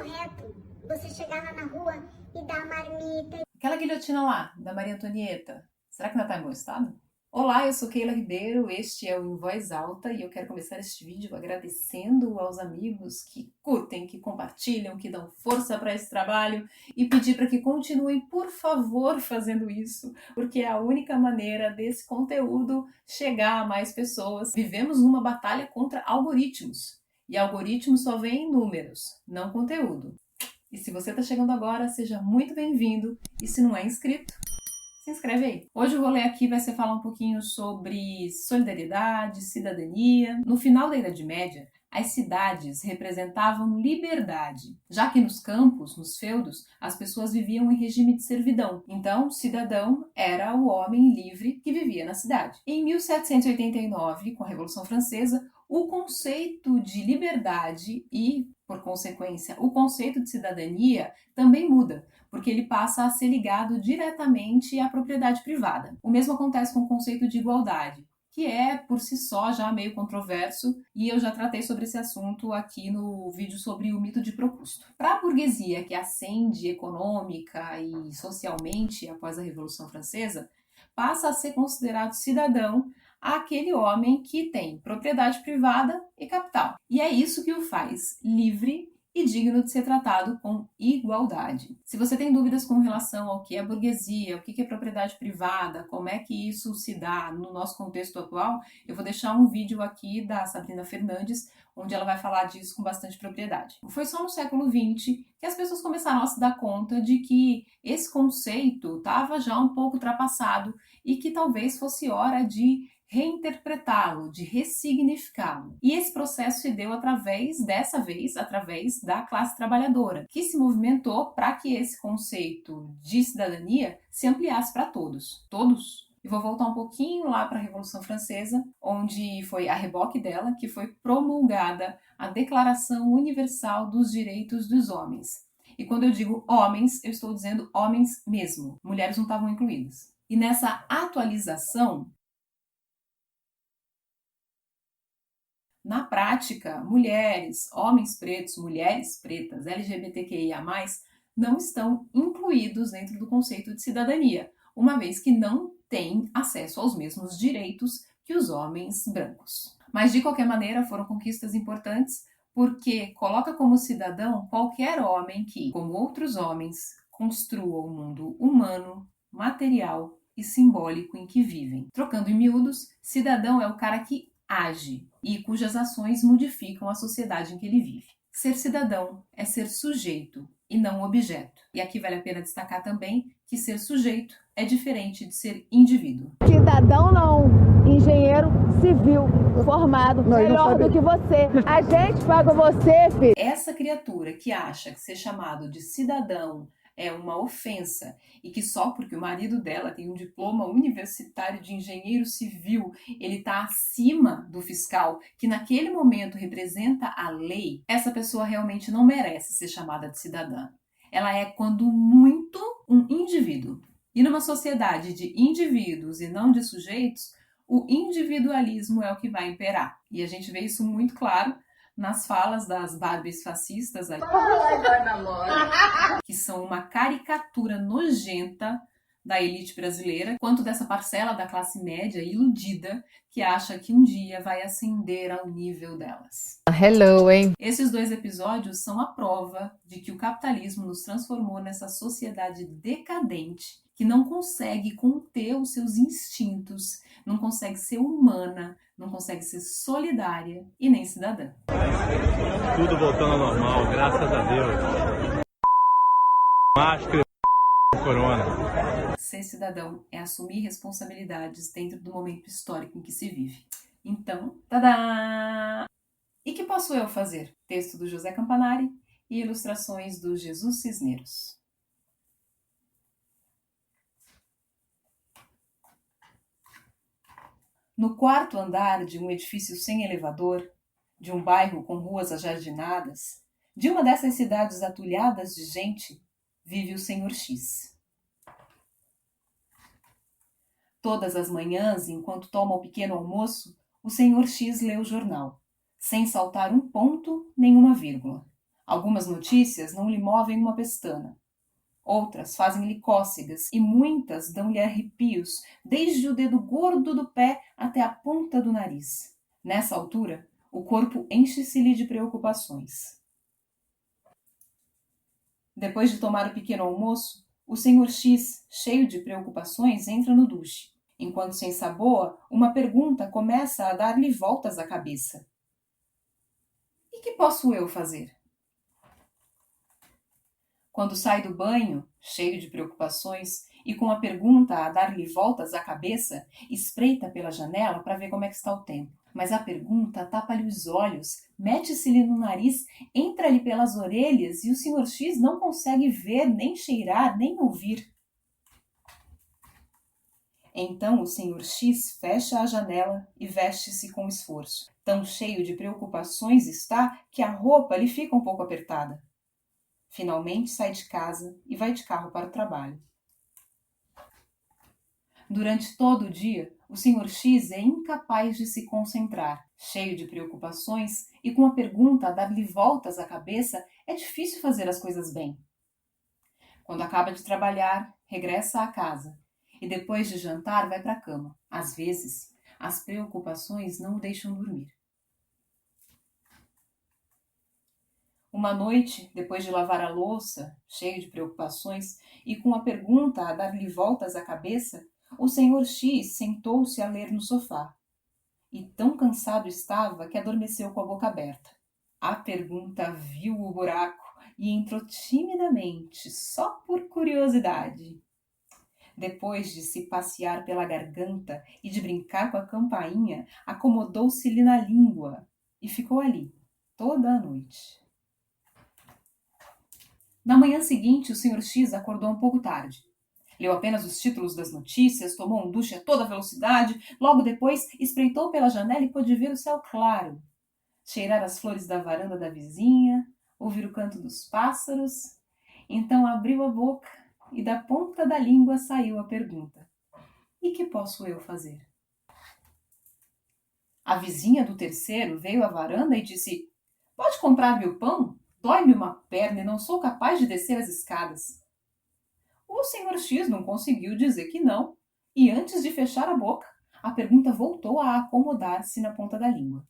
correto você chegar lá na rua e dar marmita. Aquela guilhotina lá, da Maria Antonieta, será que ainda está em bom estado? Olá, eu sou Keila Ribeiro, este é o Em Voz Alta e eu quero começar este vídeo agradecendo aos amigos que curtem, que compartilham, que dão força para esse trabalho e pedir para que continuem, por favor, fazendo isso, porque é a única maneira desse conteúdo chegar a mais pessoas. Vivemos numa batalha contra algoritmos e algoritmos só vêm em números, não conteúdo. E se você está chegando agora, seja muito bem-vindo e se não é inscrito, se inscreve aí. Hoje o rolê aqui vai ser falar um pouquinho sobre solidariedade, cidadania. No final da Idade Média, as cidades representavam liberdade, já que nos campos, nos feudos, as pessoas viviam em regime de servidão. Então, cidadão era o homem livre que vivia na cidade. Em 1789, com a Revolução Francesa, o conceito de liberdade e, por consequência, o conceito de cidadania também muda, porque ele passa a ser ligado diretamente à propriedade privada. O mesmo acontece com o conceito de igualdade, que é, por si só, já meio controverso, e eu já tratei sobre esse assunto aqui no vídeo sobre o mito de Procusto. Para a burguesia que ascende econômica e socialmente após a Revolução Francesa, passa a ser considerado cidadão aquele homem que tem propriedade privada e capital. E é isso que o faz livre e digno de ser tratado com igualdade. Se você tem dúvidas com relação ao que é burguesia, o que é propriedade privada, como é que isso se dá no nosso contexto atual, eu vou deixar um vídeo aqui da Sabrina Fernandes, onde ela vai falar disso com bastante propriedade. Foi só no século XX que as pessoas começaram a se dar conta de que esse conceito estava já um pouco ultrapassado e que talvez fosse hora de reinterpretá-lo, de ressignificá-lo. E esse processo se deu através da classe trabalhadora, que se movimentou para que esse conceito de cidadania se ampliasse para todos. Todos? E vou voltar um pouquinho lá para a Revolução Francesa, onde foi a reboque dela que foi promulgada a Declaração Universal dos Direitos dos Homens. E quando eu digo homens, eu estou dizendo homens mesmo. Mulheres não estavam incluídas. E nessa atualização, na prática, mulheres, homens pretos, mulheres pretas, LGBTQIA+, não estão incluídos dentro do conceito de cidadania, uma vez que não têm acesso aos mesmos direitos que os homens brancos. Mas, de qualquer maneira, foram conquistas importantes porque coloca como cidadão qualquer homem que, como outros homens, construa o mundo humano, material e simbólico em que vivem. Trocando em miúdos, cidadão é o cara que age e cujas ações modificam a sociedade em que ele vive. Ser cidadão é ser sujeito e não objeto. E aqui vale a pena destacar também que ser sujeito é diferente de ser indivíduo. Cidadão não, engenheiro civil formado, melhor do que você. A gente paga você, filho. Essa criatura que acha que ser chamado de cidadão é uma ofensa e que só porque o marido dela tem um diploma universitário de engenheiro civil, ele está acima do fiscal, que naquele momento representa a lei, essa pessoa realmente não merece ser chamada de cidadã. Ela é, quando muito, um indivíduo. E numa sociedade de indivíduos e não de sujeitos, o individualismo é o que vai imperar. E a gente vê isso muito claro nas falas das Barbies fascistas, que são uma caricatura nojenta da elite brasileira, quanto dessa parcela da classe média iludida que acha que um dia vai ascender ao nível delas. Hello, hein? Esses dois episódios são a prova de que o capitalismo nos transformou nessa sociedade decadente que não consegue conter os seus instintos, não consegue ser humana, não consegue ser solidária e nem cidadã. Tudo voltando ao normal, graças a Deus. Máscara, corona. Ser cidadão é assumir responsabilidades dentro do momento histórico em que se vive. Então, tadá! E que posso eu fazer? Texto do José Campanari e ilustrações do Jesus Cisneros. No quarto andar de um edifício sem elevador, de um bairro com ruas ajardinadas, de uma dessas cidades atulhadas de gente, vive o Senhor X. Todas as manhãs, enquanto toma o pequeno almoço, o Senhor X lê o jornal, sem saltar um ponto nem uma vírgula. Algumas notícias não lhe movem uma pestana. Outras fazem-lhe cócegas e muitas dão-lhe arrepios, desde o dedo gordo do pé até a ponta do nariz. Nessa altura, o corpo enche-se-lhe de preocupações. Depois de tomar o pequeno almoço, o Sr. X, cheio de preocupações, entra no duche. Enquanto se ensaboa, uma pergunta começa a dar-lhe voltas à cabeça. E que posso eu fazer? Quando sai do banho, cheio de preocupações, e com a pergunta a dar-lhe voltas à cabeça, espreita pela janela para ver como é que está o tempo. Mas a pergunta tapa-lhe os olhos, mete-se-lhe no nariz, entra-lhe pelas orelhas e o Sr. X não consegue ver, nem cheirar, nem ouvir. Então o Sr. X fecha a janela e veste-se com esforço. Tão cheio de preocupações está que a roupa lhe fica um pouco apertada. Finalmente sai de casa e vai de carro para o trabalho. Durante todo o dia, o Sr. X é incapaz de se concentrar. Cheio de preocupações e com a pergunta a dar-lhe voltas à cabeça, é difícil fazer as coisas bem. Quando acaba de trabalhar, regressa à casa e depois de jantar vai para a cama. Às vezes, as preocupações não o deixam dormir. Uma noite, depois de lavar a louça, cheio de preocupações e com a pergunta a dar-lhe voltas à cabeça, o Sr. X sentou-se a ler no sofá. E tão cansado estava que adormeceu com a boca aberta. A pergunta viu o buraco e entrou timidamente, só por curiosidade. Depois de se passear pela garganta e de brincar com a campainha, acomodou-se-lhe na língua e ficou ali toda a noite. Na manhã seguinte, o Sr. X acordou um pouco tarde. Leu apenas os títulos das notícias, tomou um duche a toda velocidade, logo depois espreitou pela janela e pôde ver o céu claro, cheirar as flores da varanda da vizinha, ouvir o canto dos pássaros. Então abriu a boca e da ponta da língua saiu a pergunta: e que posso eu fazer? A vizinha do terceiro veio à varanda e disse: pode comprar-me o pão? Dói-me uma perna e não sou capaz de descer as escadas. O Sr. X não conseguiu dizer que não, e antes de fechar a boca, a pergunta voltou a acomodar-se na ponta da língua.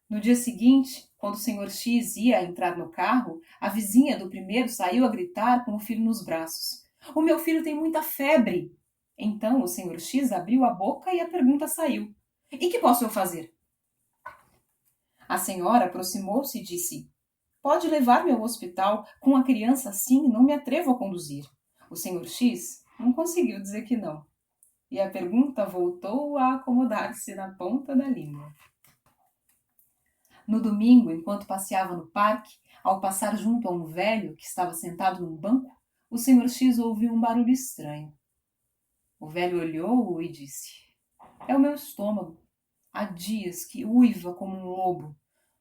No dia seguinte, quando o Sr. X ia entrar no carro, a vizinha do primeiro saiu a gritar com o filho nos braços. O meu filho tem muita febre! Então o Sr. X abriu a boca e a pergunta saiu. E que posso eu fazer? A senhora aproximou-se e disse: pode levar-me ao hospital. Com a criança assim, não me atrevo a conduzir. O Sr. X não conseguiu dizer que não. E a pergunta voltou a acomodar-se na ponta da língua. No domingo, enquanto passeava no parque, ao passar junto a um velho que estava sentado num banco, o Sr. X ouviu um barulho estranho. O velho olhou-o e disse: é o meu estômago. Há dias que uiva como um lobo,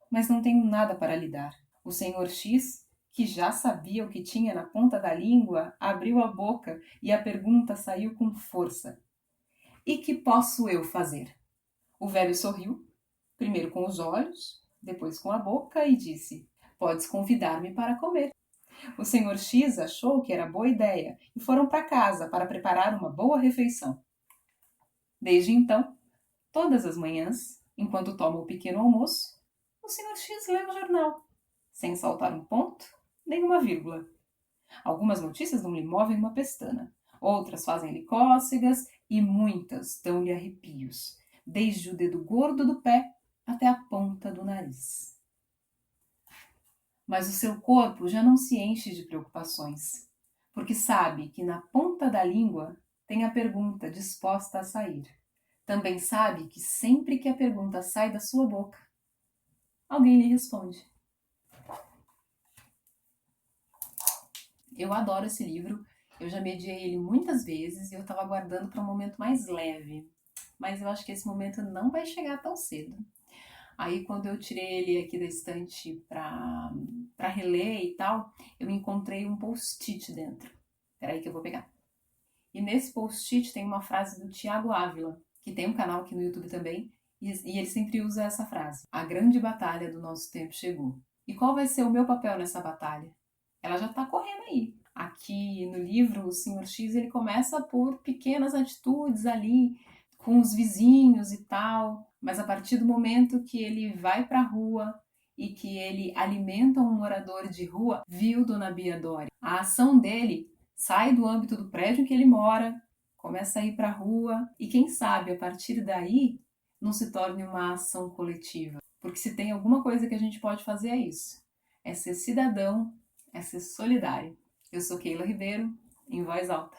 mas não tenho nada para lhe dar. O Sr. X, que já sabia o que tinha na ponta da língua, abriu a boca e a pergunta saiu com força: e que posso eu fazer? O velho sorriu, primeiro com os olhos, depois com a boca e disse: podes convidar-me para comer. O Sr. X achou que era boa ideia e foram para casa para preparar uma boa refeição. Desde então, todas as manhãs, enquanto toma o pequeno almoço, o Sr. X lê o jornal, sem saltar um ponto nem uma vírgula. Algumas notícias não lhe movem uma pestana, outras fazem-lhe cócegas e muitas dão-lhe arrepios, desde o dedo gordo do pé até a ponta do nariz. Mas o seu corpo já não se enche de preocupações, porque sabe que na ponta da língua tem a pergunta disposta a sair. Também sabe que sempre que a pergunta sai da sua boca, alguém lhe responde. Eu adoro esse livro, eu já mediei ele muitas vezes e eu estava aguardando para um momento mais leve, mas eu acho que esse momento não vai chegar tão cedo. Aí quando eu tirei ele aqui da estante para reler e tal, eu encontrei um post-it dentro. Peraí que eu vou pegar. E nesse post-it tem uma frase do Tiago Ávila, que tem um canal aqui no YouTube também, E ele sempre usa essa frase: a grande batalha do nosso tempo chegou. E qual vai ser o meu papel nessa batalha? Ela já está correndo aí. Aqui no livro, o Sr. X, ele começa por pequenas atitudes ali, com os vizinhos e tal, mas a partir do momento que ele vai para a rua e que ele alimenta um morador de rua, viu Dona Bia Dória. A ação dele sai do âmbito do prédio em que ele mora, começa a ir para a rua e quem sabe a partir daí não se torne uma ação coletiva. Porque se tem alguma coisa que a gente pode fazer é isso. É ser cidadão, é ser solidário. Eu sou Keila Ribeiro, em voz alta.